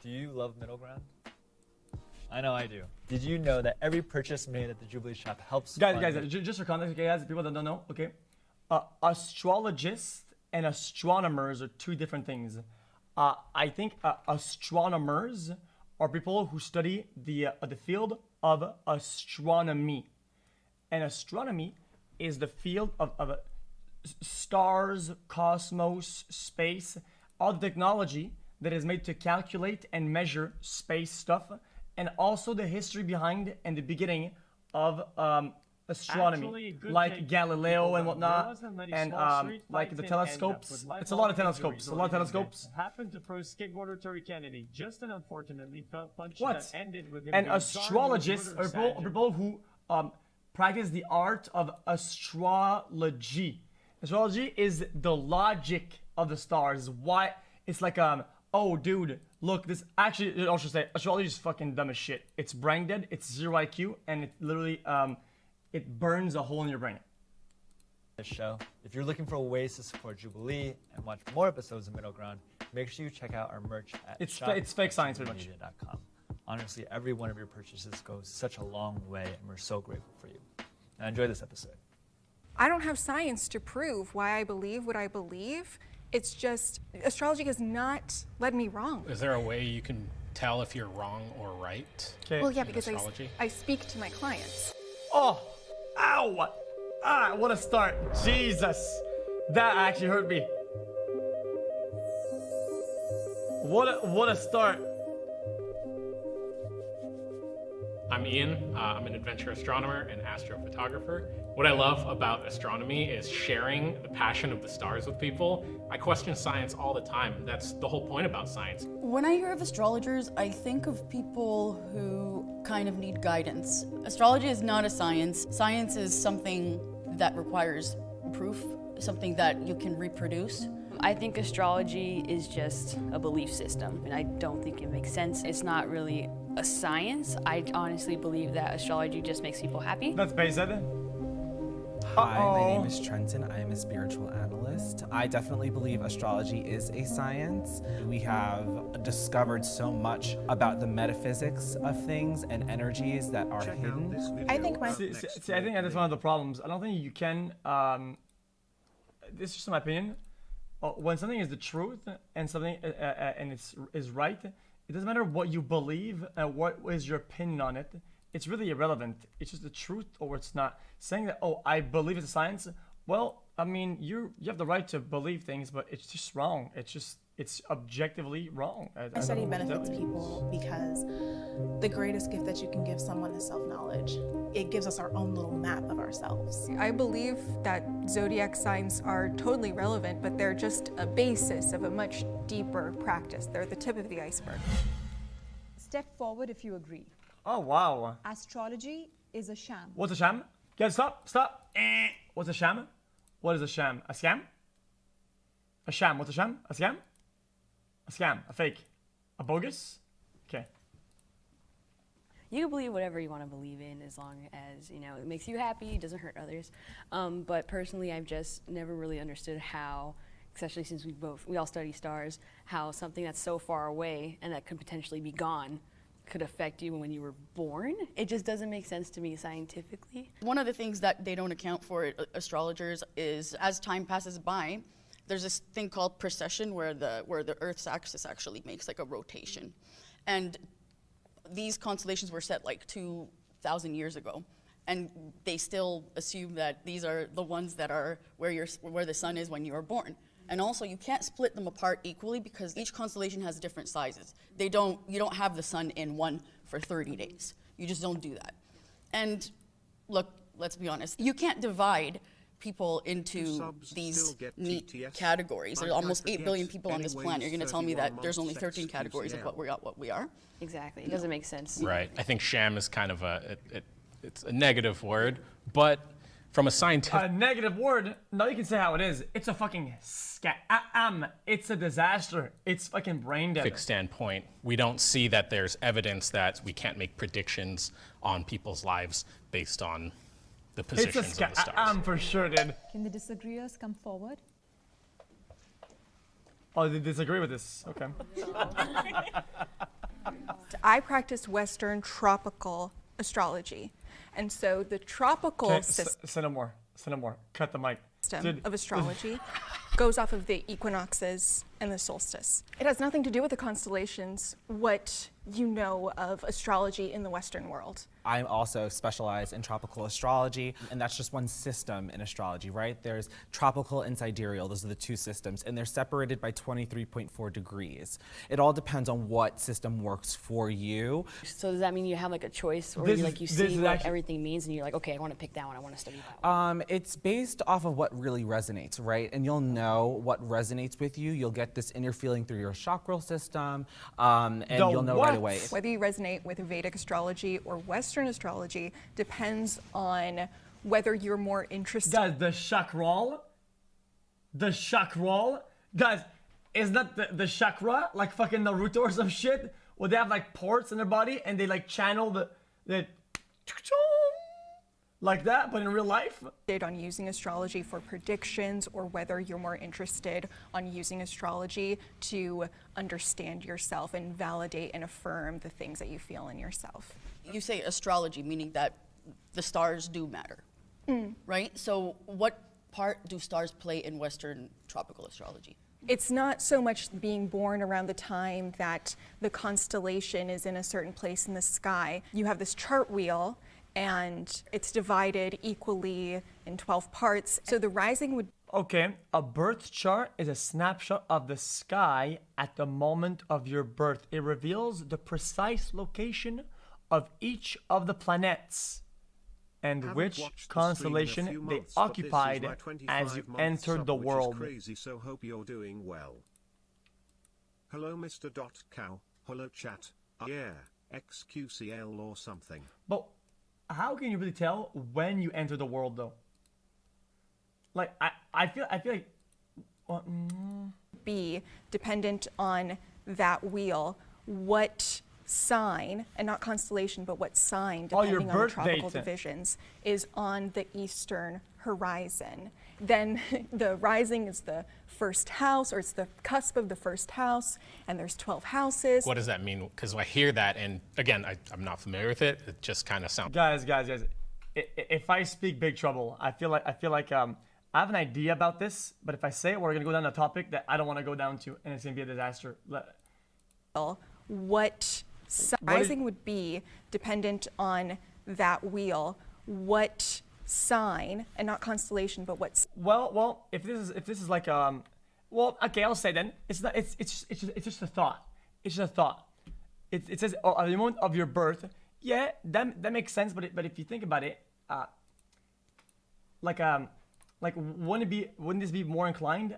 Do you love middle ground? I know I do. Did you know that every purchase made at the Jubilee shop helps Guys, just for context, okay, guys, people that don't know, okay? Astrologists and astronomers are two different things. I think astronomers are people who study the field of astronomy. And astronomy is the field of stars, cosmos, space, all the technology that is made to calculate and measure space stuff, and also the history behind and the beginning of astronomy, like Galileo and whatnot, and like the telescopes. It's a lot of telescopes. A lot of telescopes. Happened to pro skateboarder Tori Kennedy. Just an unfortunately punch What? that ended with him And being astrologists are people who practice the art of astrology. Astrology is the logic of the stars. Why it's like oh dude, look, this actually I should say astrology is fucking dumb as shit. It's brain dead, it's 0 IQ, and it literally it burns a hole in your brain. This show. If you're looking for ways to support Jubilee and watch more episodes of Middle Ground, make sure you check out our merch at It's fake science pretty much. shop.jubileemedia.com. Honestly, every one of your purchases goes such a long way, and we're so grateful for you. Now enjoy this episode. I don't have science to prove why I believe what I believe. It's just, astrology has not led me wrong. Is there a way you can tell if you're wrong or right? Okay. Well, yeah, because astrology? I speak to my clients. Oh, ow! Ah, what a start! Jesus, that actually hurt me. What a start! I'm Ian. I'm an adventure astronomer and astrophotographer. What I love about astronomy is sharing the passion of the stars with people. I question science all the time. That's the whole point about science. When I hear of astrologers, I think of people who kind of need guidance. Astrology is not a science. Science is something that requires proof, something that you can reproduce. I think astrology is just a belief system, and I don't think it makes sense. It's not really a science. I honestly believe that astrology just makes people happy. That's basic. Hi, my name is Trenton. I am a spiritual analyst. I definitely believe astrology is a science. We have discovered so much about the metaphysics of things and energies that are hidden. I think I think that's one of the problems. I don't think you can. This is just my opinion. When something is the truth and something and is right, it doesn't matter what you believe and what is your opinion on it. It's really irrelevant. It's just the truth or it's not. Saying that, oh, I believe it's a science. Well, I mean, you have the right to believe things, but it's just wrong. It's objectively wrong. I study benefits people because the greatest gift that you can give someone is self-knowledge. It gives us our own little map of ourselves. I believe that zodiac signs are totally relevant, but they're just a basis of a much deeper practice. They're the tip of the iceberg. Step forward if you agree. Oh, wow. Astrology is a sham. What's a sham? Guys, stop. What's a sham? What is a sham? A scam? A sham. What's a sham? A scam? A scam. A fake. A bogus? Okay. You can believe whatever you want to believe in as long as, you know, it makes you happy, doesn't hurt others. But personally, I've just never really understood how, especially since we all study stars, how something that's so far away and that could potentially be gone could affect you when you were born. It just doesn't make sense to me scientifically. One of the things that they don't account for, astrologers, is as time passes by, there's this thing called precession where the Earth's axis actually makes like a rotation. And these constellations were set like 2,000 years ago. And they still assume that these are the ones that are where the sun is when you are born. And also, you can't split them apart equally because each constellation has different sizes. You don't have the sun in one for 30 days. You just don't do that. And look, let's be honest. You can't divide people into these neat categories. There's almost 8 billion people on this planet. You're going to tell me that there's only 13 categories of what we are? Exactly. It doesn't make sense. Right. I think sham is kind of it's a negative word, but from a scientific... A negative word? No, you can say how it is. It's a fucking it's a disaster. It's fucking brain dead. standpoint, we don't see that there's evidence that we can't make predictions on people's lives based on the positions of the stars. For sure, dude. Can the disagreeers come forward? Oh, they disagree with this. Okay. I practice Western tropical astrology. And so the tropical system Say no more. Cut the mic. of astrology goes off of the equinoxes and the solstice. It has nothing to do with the constellations, what you know of astrology in the Western world. I'm also specialized in tropical astrology, and that's just one system in astrology, right? There's tropical and sidereal, those are the two systems, and they're separated by 23.4 degrees. It all depends on what system works for you. So does that mean you have like a choice, or you see what everything means, and you're like, okay, I want to pick that one, I want to study that one? It's based off of what really resonates, right? And you'll know what resonates with you. You'll get this inner feeling through your chakral system, and you'll know right away. Whether you resonate with Vedic astrology or Western astrology depends on whether you're more interested. Guys, the chakral, guys, is that the chakra like fucking Naruto or some shit? Where they have like ports in their body and they like channel the like that, but in real life? On using astrology for predictions, or whether you're more interested on using astrology to understand yourself and validate and affirm the things that you feel in yourself. You say astrology, meaning that the stars do matter, right? So what part do stars play in Western tropical astrology? It's not so much being born around the time that the constellation is in a certain place in the sky. You have this chart wheel, and it's divided equally in 12 parts. So the rising would... Okay, a birth chart is a snapshot of the sky at the moment of your birth. It reveals the precise location of each of the planets and which constellation they occupied as you entered the world. Crazy, so hope you're doing well. Hello, Mr. .cow. Hello, chat. Yeah, xQcOW or something. But how can you really tell when you enter the world, though? Like, I feel like... be dependent on that wheel, what sign, and not constellation, but what sign, depending on the tropical divisions, is on the eastern horizon. Then the rising is the first house, or it's the cusp of the first house, and there's 12 houses. What does that mean? Because I hear that, and again, I'm not familiar with it. It just kind of sounds... Guys. If I speak big trouble, I feel like I have an idea about this, but if I say it, we're gonna go down a topic that I don't want to go down to, and it's gonna be a disaster. What rising would be dependent on that wheel, what sign, and not constellation, but what... Well, if this is like well, okay, I'll say then it's just a thought. It's just a thought. It says at the moment of your birth. Yeah, that makes sense. But if you think about it, wouldn't this be more inclined?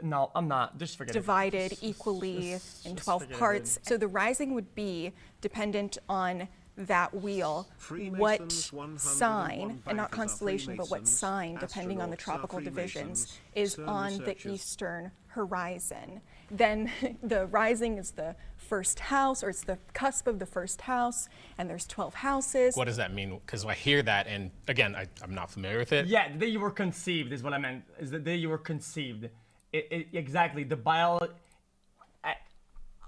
No, I'm not. Just forget divided it. equally in 12 parts. So the rising would be dependent on that wheel, what sign, and not constellation, but what sign, depending on the tropical divisions, is on the eastern horizon. Then the rising is the first house, or it's the cusp of the first house, and there's 12 houses. What does that mean? Because I hear that, and again, I'm not familiar with it. Yeah, the day you were conceived is what I meant, is the day you were conceived. Exactly, the biology...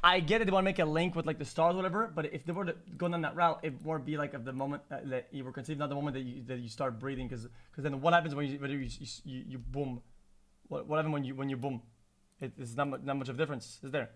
I get it, they want to make a link with like the stars or whatever, but if they were to go down that route, it would be like of the moment that you were conceived, not the moment that you start breathing, because then what happens when you boom? What happens when you boom? It's not much of a difference, is there?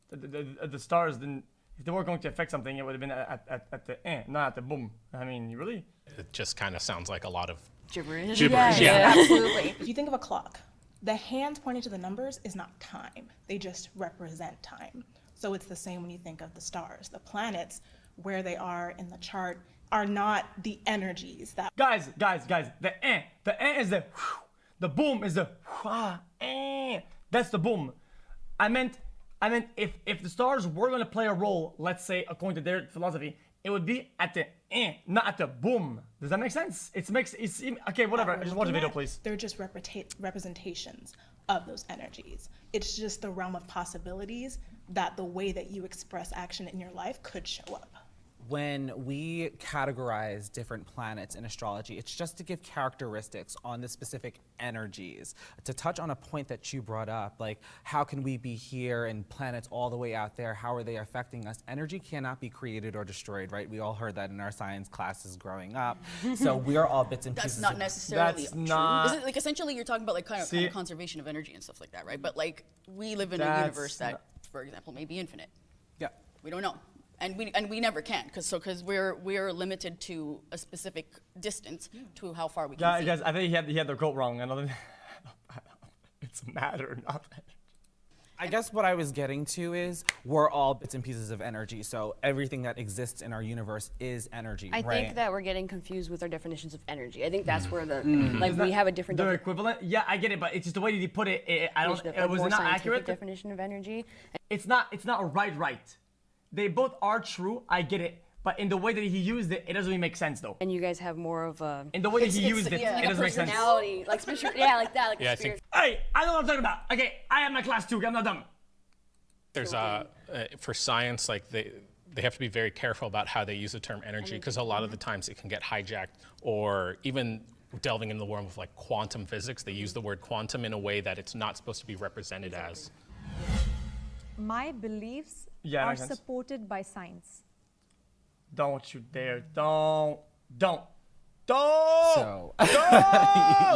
The stars, then, if they were going to affect something, it would have been at the not at the boom. I mean, really? It just kind of sounds like a lot of gibberish. Yeah, absolutely. If you think of a clock, the hands pointing to the numbers is not time. They just represent time. So it's the same when you think of the stars. The planets, where they are in the chart, are not the energies that... Guys, the is the boom is the that's the boom. I meant if the stars were going to play a role, let's say according to their philosophy, it would be at the not at the boom. Does that make sense? Okay, whatever. Just watch the video, please. They're just representations of those energies. It's just the realm of possibilities that the way that you express action in your life could show up. When we categorize different planets in astrology, it's just to give characteristics on the specific energies. To touch on a point that you brought up, like how can we be here and planets all the way out there, how are they affecting us? Energy cannot be created or destroyed, right? We all heard that in our science classes growing up. So we're all bits and pieces. That's not necessarily true. not- Is it, like, essentially you're talking about like kind of conservation of energy and stuff like that, right? But like we live in a universe that, for example, may be infinite. Yeah. We don't know. And we never can, because we're limited to a specific distance to how far we can see. Guys, I think he had the quote wrong. It's matter, not I guess what I was getting to is we're all bits and pieces of energy. So everything that exists in our universe is energy, I right? think that we're getting confused with our definitions of energy. I think that's where the like we have a different the equivalent. Yeah, I get it, but it's just the way you put it. I don't. definition, It was more not scientific accurate. definition of energy. It's not a right. They both are true. I get it, but in the way that he used it, it doesn't really make sense though. And you guys have more of a. In the way that he used it, like it doesn't make sense. personality, like yeah, like that, like Yeah, I a think- spirit. Hey, I know what I'm talking about. Okay, I have my class too. I'm not dumb. There's for science, like they have to be very careful about how they use the term energy, because a lot of the times it can get hijacked, or even delving into the world of like quantum physics, they use the word quantum in a way that it's not supposed to be represented as. My beliefs Yeah, are makes sense. supported by science. Don't you dare! Don't! So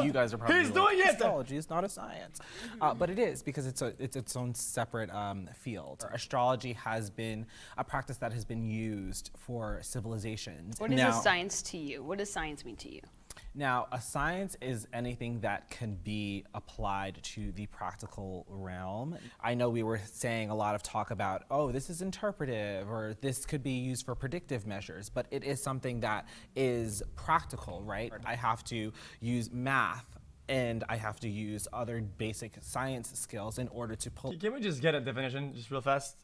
you guys are probably He's like, doing it! astrology is not a science, but it is, because it's its own separate field. Astrology has been a practice that has been used for civilizations. What is a science to you? What does science mean to you? Now, a science is anything that can be applied to the practical realm. I know we were saying a lot of talk about, oh, this is interpretive, or this could be used for predictive measures, but it is something that is practical, right? I have to use math, and I have to use other basic science skills in order to pull. Can we just get a definition, just real fast?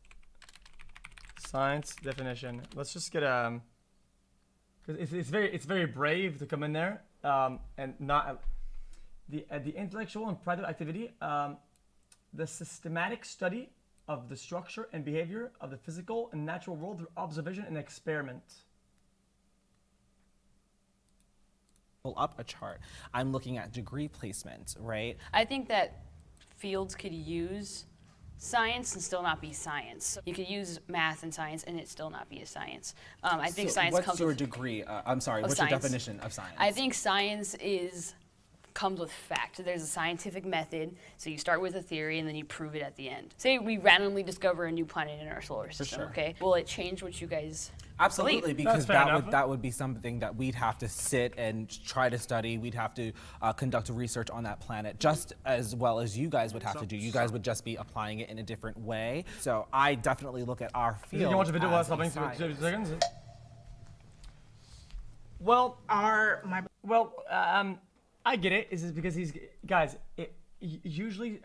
Science definition. Let's just get a. Because it's very brave to come in there and not the intellectual and private activity, the systematic study of the structure and behavior of the physical and natural world through observation and experiment. Pull up a chart. I'm looking at degree placement, right? I think that fields could use science and still not be science. You could use math and science and it still not be a science. I think So science what's comes your with degree? I'm sorry, what's science. your definition of science? I think science comes with fact. There's a scientific method, so you start with a theory and then you prove it at the end. Say we randomly discover a new planet in our solar system, sure. okay? Will it change what you guys Absolutely, believe? because That's fair enough. that would be something that we'd have to sit and try to study. We'd have to conduct research on that planet, just as well as you guys would have to do. You guys would just be applying it in a different way. So I definitely look at our field. You can watch a video while as a stopping science. 2 seconds. Well, I get it. Is because he's guys. Usually,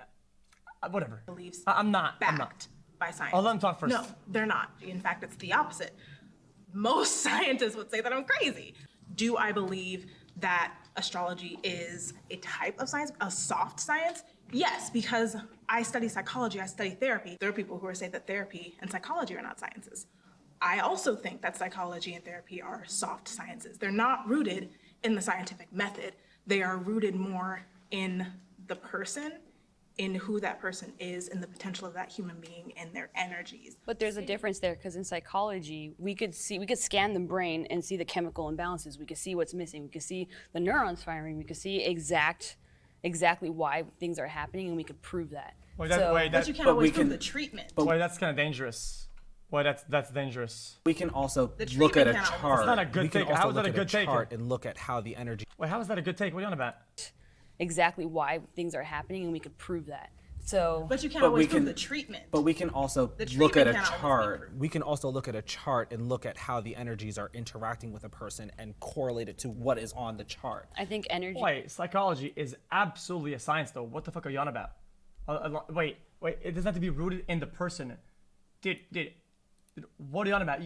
whatever. Beliefs I'm not. backed by science. I'll let him talk first. No, they're not. In fact, it's the opposite. Most scientists would say that I'm crazy. Do I believe that astrology is a type of science, a soft science? Yes, because I study psychology, I study therapy. There are people who say that therapy and psychology are not sciences. I also think that psychology and therapy are soft sciences. They're not rooted in the scientific method. They are rooted more in the person, in who that person is, in the potential of that human being, and their energies. But there's a difference there, because in psychology, we could scan the brain and see the chemical imbalances. We could see what's missing. We could see the neurons firing. We could see exactly why things are happening, and we could prove that. Wait, But you can't always prove the treatment. Wait, that's kind of dangerous. Why that's dangerous. We can also The look at a treatment cannot- chart. It's not a good we can take. also How is that look a at good take? chart and look at how the energy. Wait, how is that a good take? What are you on about? Exactly why things are happening, and we could prove that. So, But you can't But always we prove can- the treatment. But we can also The look at a treatment cannot always be chart. proven. We can also look at a chart and look at how the energies are interacting with a person and correlate it to what is on the chart. I think energy. Wait, psychology is absolutely a science, though. What the fuck are you on about? Wait, it doesn't have to be rooted in the person. Dude, what are you on about?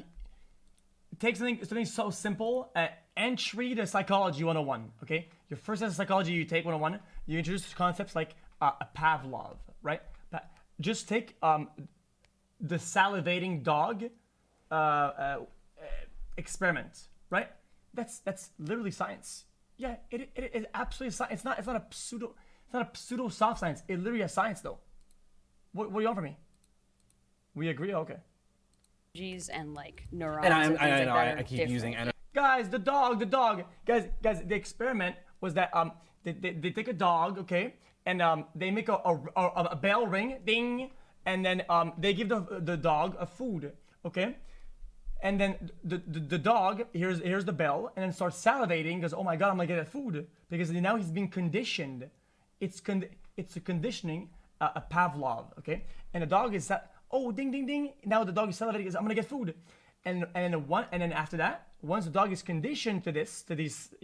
Take something so simple. Entry to psychology 101. Okay, your first test of psychology you take 101. You introduce concepts like Pavlov, right? Just take the salivating dog experiment, right? That's literally science. Yeah, it is absolutely science. It's not a pseudo soft science. It literally is science though. What do you offer me? We agree? Okay. Energies and like neurons. And and things I like know that I are keep different. using energy. Guys, the dog. Guys, the experiment was that they take a dog, okay, and they make a bell ring, ding, and then they give the dog a food, okay, and then the dog hears the bell and then starts salivating because oh my god I'm gonna get that food because now he's being conditioned. It's a conditioning, a Pavlov, okay, and the dog is oh ding ding ding. Now the dog is salivating because I'm gonna get food, and then after that, once the dog is conditioned to this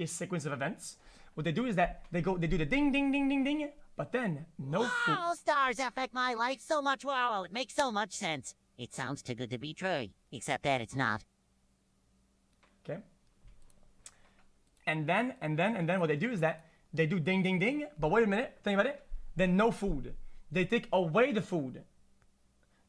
sequence of events, what they do is that they do the ding ding ding ding ding, but then no food. How stars affect my life so much. Wow, it makes so much sense. It sounds too good to be true, except that it's not. Okay. And then what they do is that they do ding ding ding, but wait a minute, think about it. Then no food. They take away the food.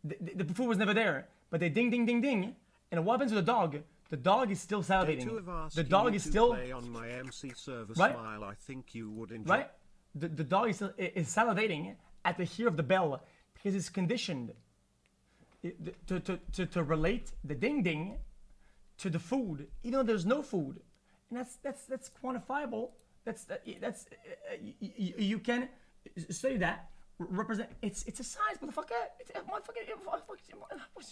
The food was never there, but they ding ding ding ding, and what happens to the dog? The dog is still salivating. The dog is still play on my MC server right. Smile. I think you would enjoy. Right. The dog is salivating at the hear of the bell because it's conditioned to relate the ding ding to the food, even though there's no food, and that's quantifiable. You can study that. Represent it's a science, motherfucker. It's a motherfucker.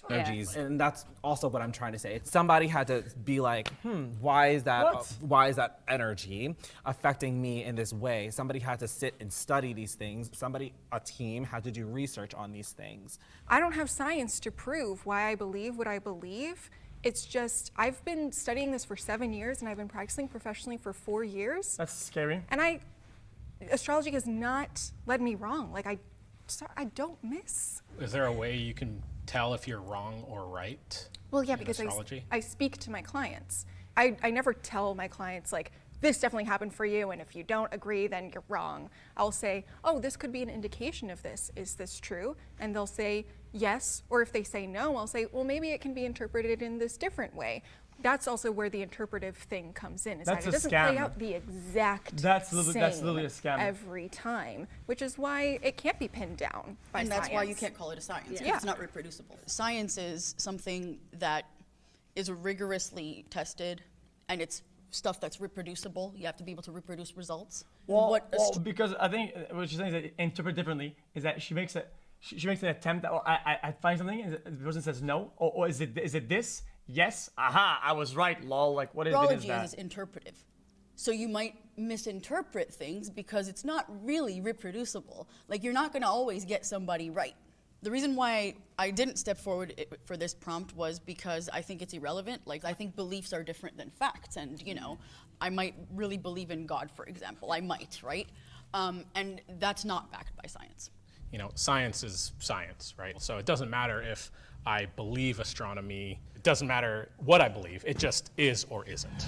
Energies, and that's also what I'm trying to say. Somebody had to be like, why is that energy affecting me in this way? Somebody had to sit and study these things. A team had to do research on these things. I don't have science to prove why I believe what I believe. It's just, I've been studying this for 7 years and I've been practicing professionally for 4 years. That's scary. And astrology has not led me wrong. Like I don't miss. Is there a way you can tell if you're wrong or right? Well, yeah, because I speak to my clients. I never tell my clients like, this definitely happened for you, and if you don't agree, then you're wrong. I'll say, oh, this could be an indication of this. Is this true? And they'll say yes, or if they say no, I'll say, well, maybe it can be interpreted in this different way. That's also where the interpretive thing comes in. Is that it doesn't play out the exact that's literally a scam every time, which is why it can't be pinned down by and science. that's why you can't call it a science. Yeah. It's not reproducible. Science is something that is rigorously tested, and it's stuff that's reproducible. You have to be able to reproduce results. Well, because I think what she's saying is that interpret differently is that she makes an attempt. I find something, and the person says no, or is it this? Yes, aha, I was right, lol. Like, what is it? Astrology is interpretive. So you might misinterpret things because it's not really reproducible. Like, you're not gonna always get somebody right. The reason why I didn't step forward for this prompt was because I think it's irrelevant. Like, I think beliefs are different than facts. And, you know, I might really believe in God, for example. I might, right? And that's not backed by science. You know, science is science, right? So it doesn't matter if I believe astronomy. It doesn't matter what I believe. It just is or isn't.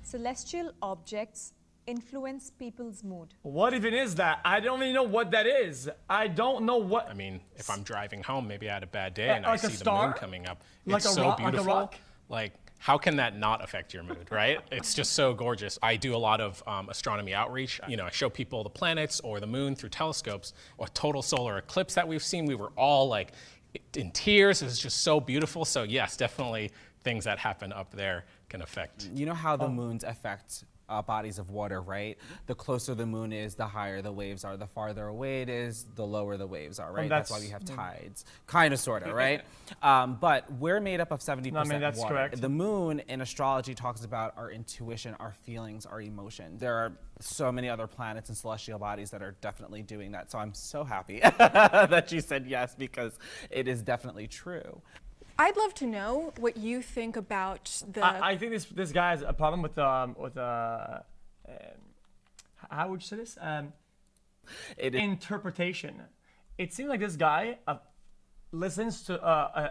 Celestial objects influence people's mood. What even is that? I don't even know what that is. I don't know what. I mean, if I'm driving home, maybe I had a bad day and I like see the moon coming up. Like it's so beautiful. Like a rock? Like, how can that not affect your mood, right? It's just so gorgeous. I do a lot of astronomy outreach. You know, I show people the planets or the moon through telescopes. A total solar eclipse that we've seen, we were all like in tears. It was just so beautiful. So yes, definitely things that happen up there can affect. You know how the moons affect bodies of water, right? The closer the moon is, the higher the waves are. The farther away it is, the lower the waves are, right? That's why we have tides. Kind of, sort of, right? But we're made up of 70% that's water. Correct. The moon in astrology talks about our intuition, our feelings, our emotions. There are so many other planets and celestial bodies that are definitely doing that. So I'm so happy that you said yes, because it is definitely true. I'd love to know what you think about the. I think this guy has a problem with how would you say this? Interpretation. It seems like this guy listens to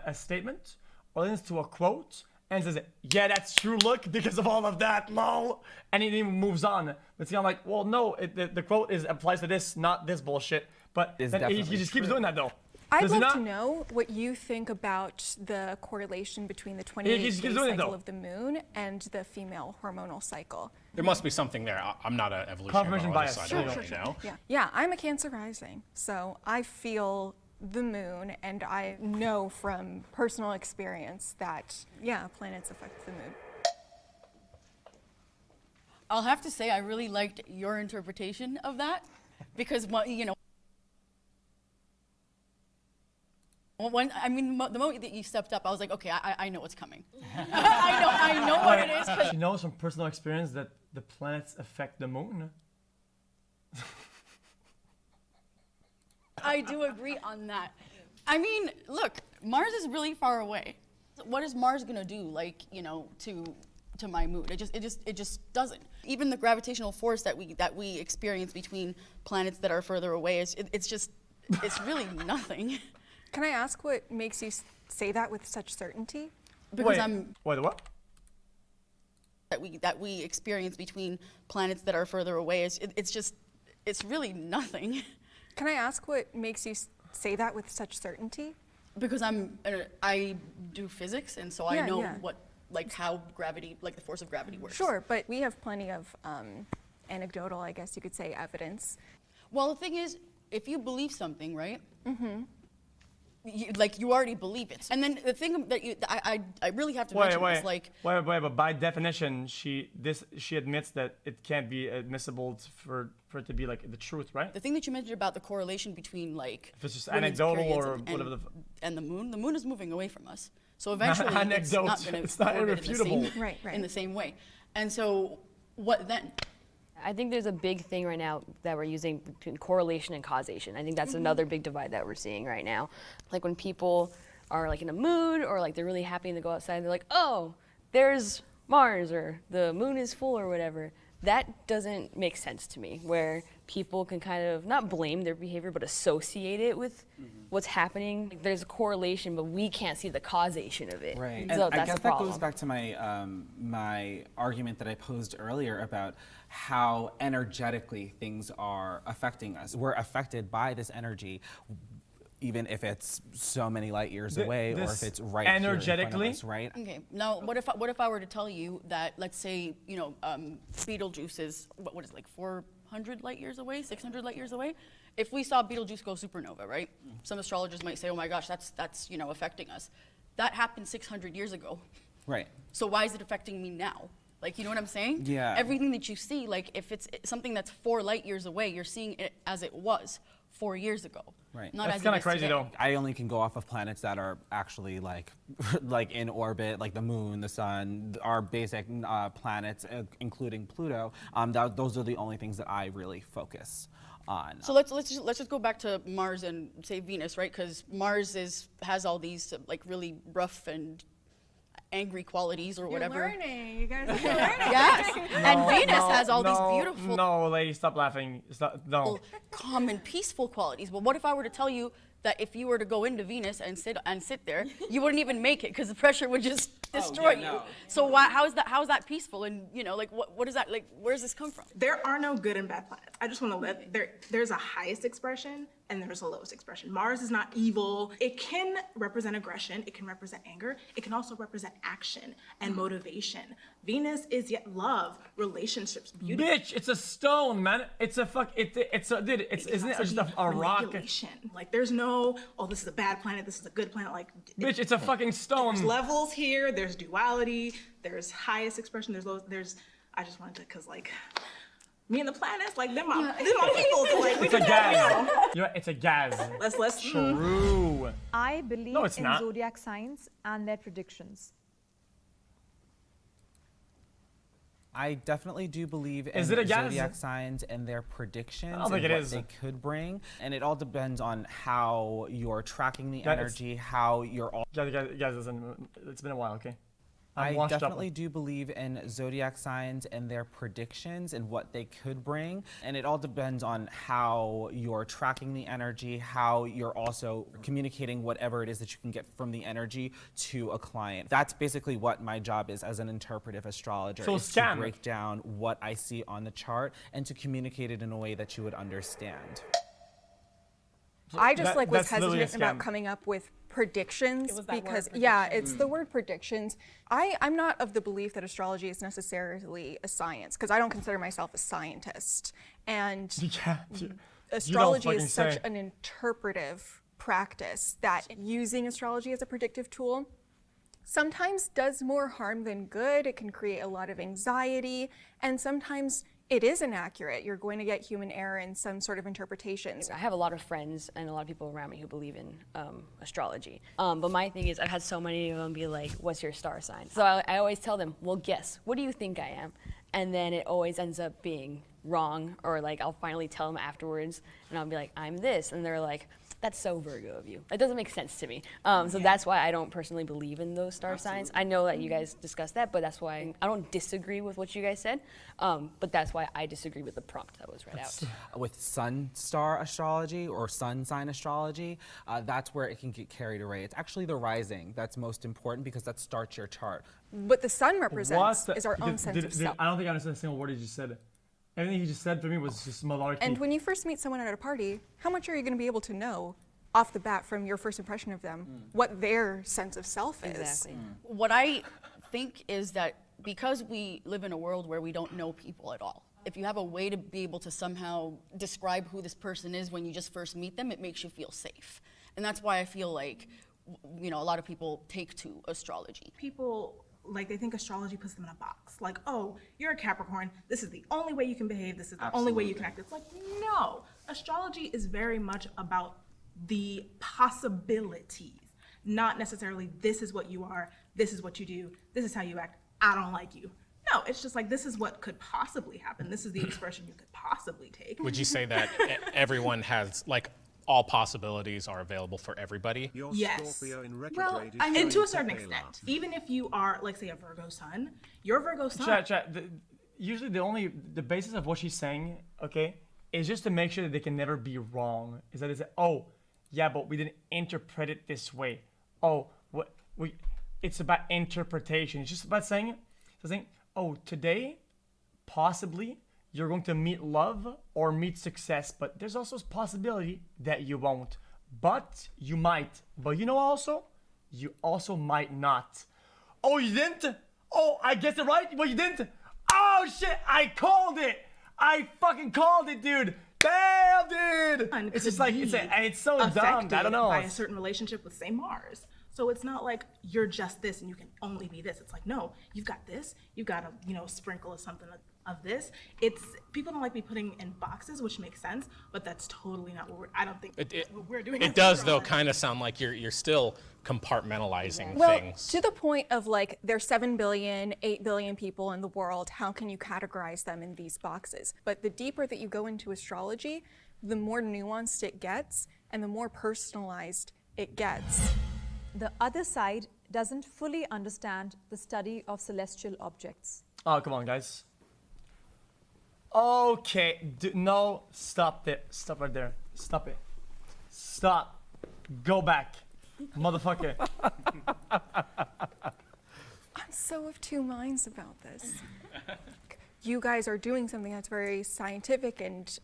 a statement or listens to a quote and says, "Yeah, that's true. Look, because of all of that, lol," and he even moves on. But see, I'm like, well, no, the quote applies to this, not this bullshit. But he just keeps doing that though. I'd Does it love to not? know what you think about the correlation between the he's 28-day doing it, cycle though. of the moon and the female hormonal cycle. There must be something there. I'm not an evolutionary Confirmation biologist, bias. so I don't Sure, really know. Yeah, I'm a Cancer rising, so I feel the moon, and I know from personal experience that, yeah, planets affect the moon. I'll have to say I really liked your interpretation of that because, you know, the moment that you stepped up, I was like, okay, I know what's coming. I know what it is. She knows from personal experience that the planets affect the moon. I do agree on that. I mean, look, Mars is really far away. What is Mars gonna do, like, you know, to my mood? It just doesn't. Even the gravitational force that we experience between planets that are further away it's really nothing. Can I ask what makes you say that with such certainty? Because Wait, what? That we experience between planets that are further away it's really nothing. Can I ask what makes you say that with such certainty? Because I do physics, and so I know how gravity, like the force of gravity works. Sure, but we have plenty of anecdotal, I guess you could say, evidence. Well, the thing is, if you believe something, right? Mm-hmm. You already believe it. And then the thing that I really have to mention is like... Wait, but by definition, she admits that it can't be admissible for it to be like the truth, right? The thing that you mentioned about the correlation between like... If it's just women's anecdotal periods or whatever and the moon is moving away from us. So eventually it's Anecdote. not going It's not to irrefutable. in the same way. And so what then? I think there's a big thing right now that we're using between correlation and causation. I think that's another big divide that we're seeing right now. Like when people are like in a mood or like they're really happy and they go outside and they're like, oh, there's Mars or the moon is full or whatever. That doesn't make sense to me, where people can kind of not blame their behavior but associate it with what's happening. Like, there's a correlation, but we can't see the causation of it. Right. So And I that's guess the that problem. goes back to my my argument that I posed earlier about how energetically things are affecting us. We're affected by this energy, even if it's so many light years away, or if it's right energetically? here in front of us, right? Okay. Now, what if I were to tell you that, let's say, you know, Betelgeuse is what is it, like 400 light years away, 600 light years away? If we saw Betelgeuse go supernova, right? Some astrologers might say, oh my gosh, that's you know, affecting us. That happened 600 years ago. Right. So why is it affecting me now? Like, you know what I'm saying? Yeah. Everything that you see, like if it's something that's 4 light years away, you're seeing it as it was 4 years ago. Right. Not That's as kind it of is crazy today. though. I only can go off of planets that are actually like in orbit, like the moon, the sun, our basic planets, including Pluto. Those are the only things that I really focus on. So let's just go back to Mars and say Venus, right? Because Mars has all these like really rough and angry qualities or whatever. You're learning. You guys are learning. Yes. And Venus has all these beautiful, No, lady, stop laughing. No. calm and peaceful qualities. But what if I were to tell you that if you were to go into Venus and sit there, you wouldn't even make it because the pressure would just destroy you. So how is that peaceful? And you know, like what is that like? Where does this come from? There are no good and bad planets. I just want to let there's a highest expression and there's a lowest expression. Mars is not evil. It can represent aggression. It can represent anger. It can also represent action and motivation. Venus is yet love, relationships, beauty. Bitch, it's a stone, man. It's a fuck. It's a dude. Isn't it just a rock? Manipulation. Like there's no, oh, this is a bad planet. This is a good planet. Like Bitch, it's a fucking stone. There's levels here. There's duality. There's highest expression. There's low. I just wanted to, cause like. Me and the planets, like they're my people. So like, It's a gas. It's a gas. Let's True. I believe No, it's in not. zodiac signs and their predictions. I definitely do believe in Is it a gas? zodiac signs and their predictions I don't think and it what is. they could bring. And it all depends on how you're tracking the Yeah, it's- energy, how you're all... Guys, listen. It's been a while, okay? I'm I washed up. definitely do believe in zodiac signs and their predictions and what they could bring. And it all depends on how you're tracking the energy, how you're also communicating whatever it is that you can get from the energy to a client. That's basically what my job is as an interpretive astrologer, So is to scam. break down what I see on the chart and to communicate it in a way that you would understand. I just was that's literally a hesitant about scam. coming up with predictions It was that word, because prediction. it's the word predictions. I'm not of the belief that astrology is necessarily a science because I don't consider myself a scientist, and Yeah. astrology fucking is such say. an interpretive practice that using astrology as a predictive tool sometimes does more harm than good. It can create a lot of anxiety, and sometimes it is inaccurate. You're going to get human error in some sort of interpretations. I have a lot of friends and a lot of people around me who believe in astrology. But my thing is, I've had so many of them be like, what's your star sign? So I always tell them, well, guess, what do you think I am? And then it always ends up being wrong, or like I'll finally tell them afterwards, and I'll be like, I'm this. And they're like, that's so Virgo of you. It doesn't make sense to me. So that's why I don't personally believe in those star signs. I know that you guys discussed that, but that's why I don't disagree with what you guys said. But that's why I disagree with the prompt that was read out. With sun star astrology or sun sign astrology, that's where it can get carried away. It's actually the rising that's most important because that starts your chart. What the sun represents is our own Did- sense did- of did- self. I don't think I understood a single word you just said. Everything he just said for me was just malarkey. And when you first meet someone at a party, how much are you going to be able to know off the bat from your first impression of them what their sense of self is? Exactly. What I think is that because we live in a world where we don't know people at all, if you have a way to be able to somehow describe who this person is when you just first meet them, it makes you feel safe. And that's why I feel like, a lot of people take to astrology. People, they think astrology puts them in a box. Like, oh, you're a Capricorn, this is the only way you can behave, this is the only way you can act. It's like, no. Astrology is very much about the possibilities, not necessarily this is what you are, this is what you do, this is how you act, I don't like you. No, it's just like, this is what could possibly happen. This is the expression you could possibly take. Would you say that everyone has, all possibilities are available for everybody? Your Yes. Scorpio in Well, retrograde is and showing to a certain Pepe extent, laugh. even if you are, say, a Virgo sun, your Virgo sun. Usually the basis of what she's saying, okay, is just to make sure that they can never be wrong. Is that it's oh, yeah, but we didn't interpret it this way. Oh, it's about interpretation. It's just about saying, oh, today, possibly, you're going to meet love or meet success, but there's also a possibility that you won't. But you might. But you also might not. Oh, you didn't? Oh, I guessed it right? Well, you didn't? Oh, shit, I called it. I fucking called it, dude. Damn, dude. It's just it's so dumb. I don't know. By a certain relationship with, say, Mars. So it's not like you're just this and you can only be this. It's like, no, you've got this. You've got a sprinkle of something of this. It's people don't like me putting in boxes, which makes sense, but that's totally not what I don't think what we're doing. It does, though, kind of sound like you're still compartmentalizing Well, things. to the point of there's 7 billion, 8 billion people in the world, how can you categorize them in these boxes? But the deeper that you go into astrology, the more nuanced it gets and the more personalized it gets. The other side doesn't fully understand the study of celestial objects. Oh, come on, guys. Okay, no, stop it. Stop right there. Stop it. Stop. Go back. Motherfucker. I'm so of two minds about this. You guys are doing something that's very scientific and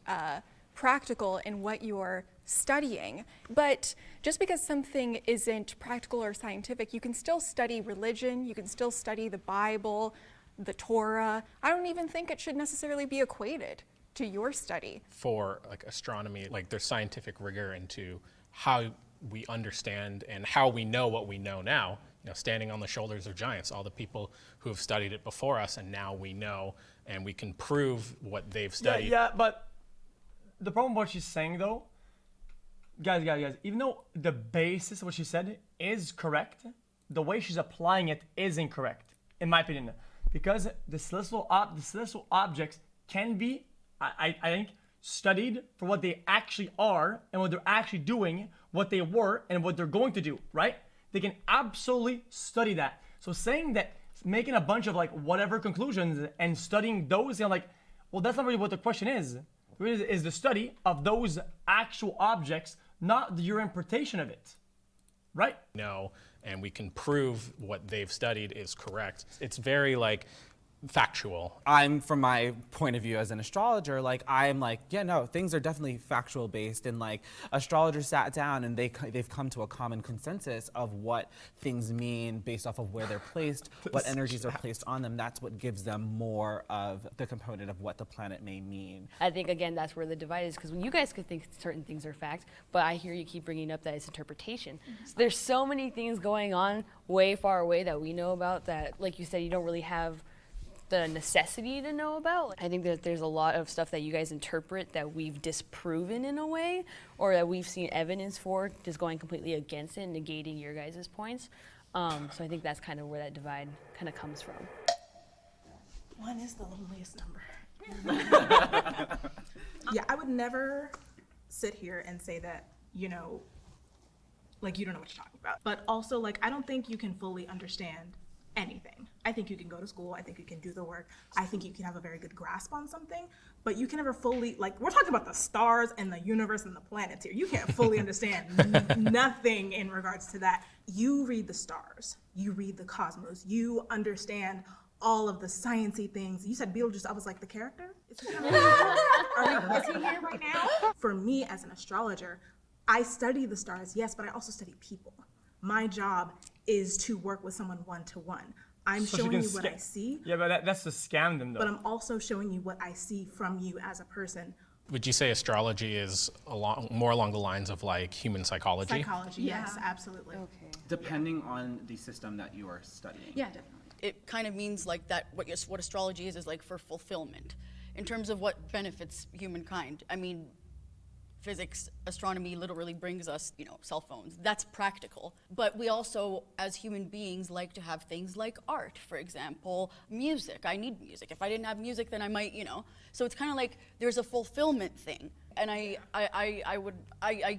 practical in what you're studying. But just because something isn't practical or scientific, you can still study religion, you can still study the Bible, the Torah. I don't even think it should necessarily be equated to your study. For astronomy, there's scientific rigor into how we understand and how we know what we know now. Standing on the shoulders of giants, all the people who have studied it before us, and now we know, and we can prove what they've studied. Yeah, but the problem with what she's saying, though, guys, even though the basis of what she said is correct, the way she's applying it is incorrect, in my opinion. Because the celestial objects can be, I think, studied for what they actually are and what they're actually doing, what they were and what they're going to do, right? They can absolutely study that. So saying that, making a bunch of whatever conclusions and studying those, well, that's not really what the question is. It is the study of those actual objects, not your interpretation of it, right? No, and we can prove what they've studied is correct. It's very factual. I'm, from my point of view as an astrologer, like, I'm like, yeah, no, things are definitely factual based, and like astrologers sat down and they've come to a common consensus of what things mean based off of where they're placed, what energies are placed on them. That's what gives them more of the component of what the planet may mean. I think, again, that's where the divide is, because when you guys could think certain things are fact, but I hear you keep bringing up that it's interpretation. So there's so many things going on way far away that we know about that, like you said, you don't really have the necessity to know about. I think that there's a lot of stuff that you guys interpret that we've disproven in a way, or that we've seen evidence for just going completely against it, negating your guys' points. So I think that's kind of where that divide kind of comes from. 1 is the loneliest number. Yeah, I would never sit here and say that, you know, like, you don't know what you're talking about. But also, like, I don't think you can fully understand anything. I think you can go to school, I think you can do the work, I think you can have a very good grasp on something, but you can never fully, like, we're talking about the stars and the universe and the planets here. You can't fully understand nothing in regards to that. You read the stars, you read the cosmos, you understand all of the sciencey things. You said Beetlejuice, I was like, the character? Is he here right now? For me as an astrologer, I study the stars, yes, but I also study people. My job is to work with someone one-to-one. I'm showing you what I see. Yeah, but that's to scam them, though. But I'm also showing you what I see from you as a person. Would you say astrology is more along the lines of like human psychology? Psychology, yes, absolutely. Okay. Depending on the system that you are studying. Yeah, definitely. It kind of means like that, what astrology is like for fulfillment. In terms of what benefits humankind, I mean, physics, astronomy literally brings us, you know, cell phones. That's practical. But we also, as human beings, like to have things like art, for example, music. I need music. If I didn't have music, then I might, you know. So it's kind of like there's a fulfillment thing. And I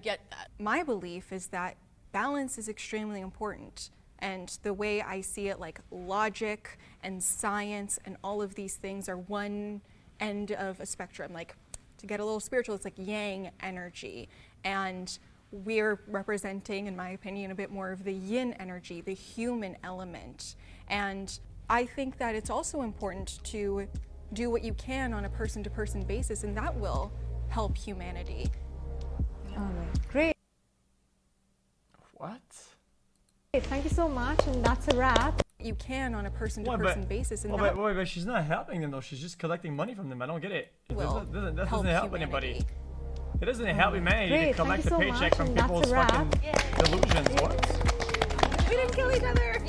get that. My belief is that balance is extremely important. And the way I see it, like logic and science and all of these things are one end of a spectrum. Like, to get a little spiritual, it's like yang energy. And we're representing, in my opinion, a bit more of the yin energy, the human element. And I think that it's also important to do what you can on a person-to-person basis, and that will help humanity. All right, great. What? Thank you so much, and that's a wrap. You can on a person-to-person basis, and but she's not helping them though. She's just collecting money from them. I don't get it. That doesn't help anybody. It doesn't help humanity to collect a paycheck from people's fucking delusions. What? We didn't kill each other.